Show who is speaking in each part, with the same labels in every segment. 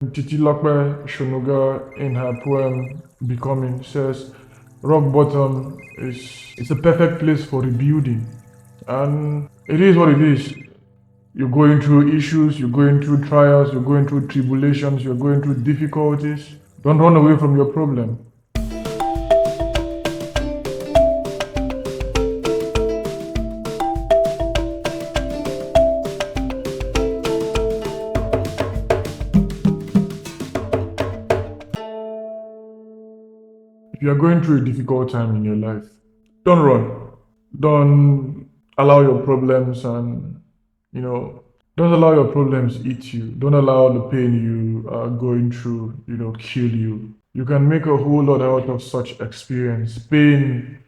Speaker 1: Titilape Shonuga, in her poem Becoming, says, rock bottom is a perfect place for rebuilding. And it is what it is. You're going through issues, you're going through trials, you're going through tribulations, you're going through difficulties. Don't run away from your problem. If you're going through a difficult time in your life, don't run. Don't allow your problems and, you know, don't allow your problems eat you. Don't allow the pain you are going through, kill you. You can make a whole lot out of such experience. Pain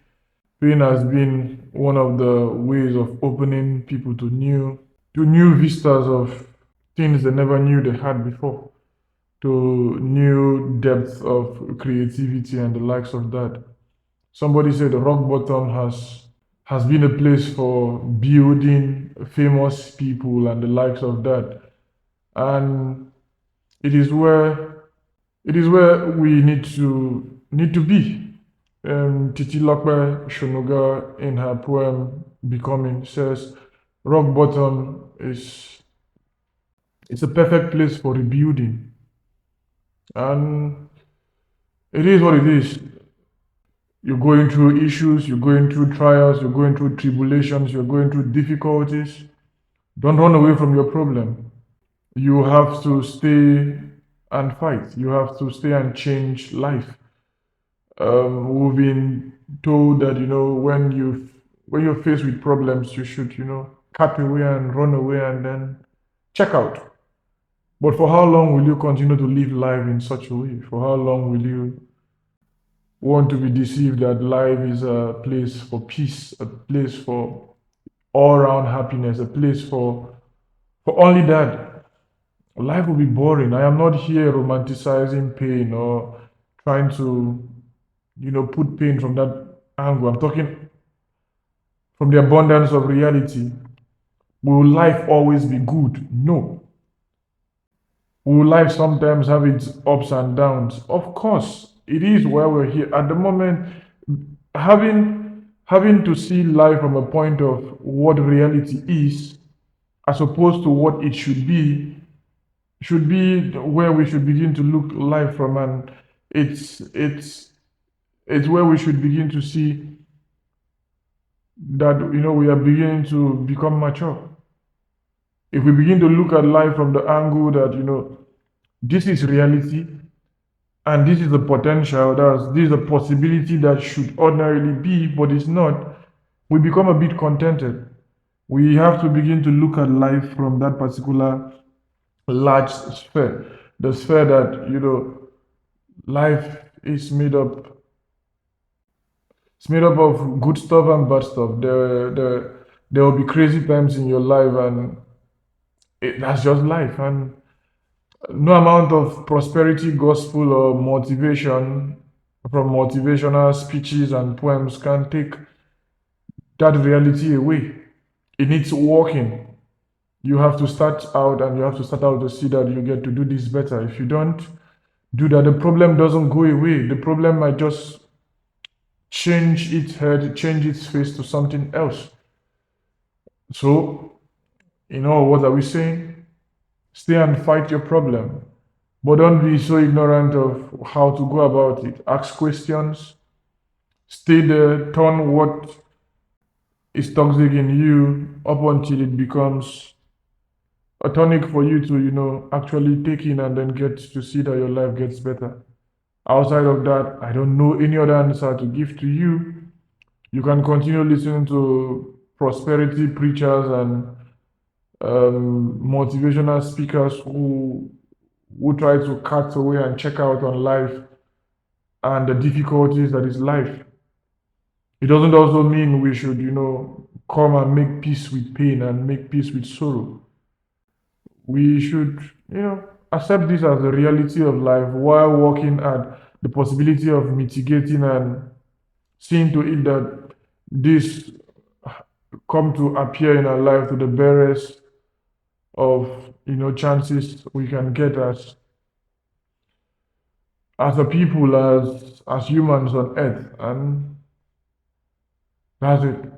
Speaker 1: has been one of the ways of opening people to new vistas of things they never knew they had before, to new depths of creativity and the likes of that. Somebody said rock bottom has been a place for building famous people and the likes of that. And it is where we need to be. Titi Lakpe Shonuga, in her poem Becoming, says rock bottom is it's a perfect place for rebuilding. And it is what it is. You're going through issues, you're going through trials, you're going through tribulations, you're going through difficulties. Don't run away from your problem. You have to stay and fight. You have to stay and change life. We've been told that when you're faced with problems, you should cut away and run away and then check out. But for how long will you continue to live life in such a way? For how long will you want to be deceived that life is a place for peace, a place for all-round happiness, a place for only that? Life will be boring. I am not here romanticizing pain or trying to, put pain from that angle. I'm talking from the abundance of reality. Will life always be good? No. Will life sometimes have its ups and downs? Of course, it is why we're here. At the moment, having to see life from a point of what reality is, as opposed to what it should be where we should begin to look life from, and it's where we should begin to see that we are beginning to become mature. If we begin to look at life from the angle that this is reality, and this is the potential, this is a possibility that should ordinarily be, but it's not, we become a bit contented. We have to begin to look at life from that particular large sphere, the sphere that life is made up. It's made up of good stuff and bad stuff. There will be crazy times in your life, and that's just life. And no amount of prosperity gospel or motivation from motivational speeches and poems can take that reality away. It needs working. You have to start out, and you have to start out to see that you get to do this better. If you don't do that, the problem doesn't go away. The problem might just change its head, change its face to something else. So, what are we saying? Stay and fight your problem. But don't be so ignorant of how to go about it. Ask questions. Stay there. Turn what is toxic in you up until it becomes a tonic for you to, actually take in and then get to see that your life gets better. Outside of that, I don't know any other answer to give to you. You can continue listening to prosperity preachers and motivational speakers who try to cut away and check out on life and the difficulties that is life. It doesn't also mean we should, come and make peace with pain and make peace with sorrow. We should, accept this as the reality of life while working at the possibility of mitigating and seeing to it that this come to appear in our life to the barest of chances we can get as as a people, as humans on earth, and that's it.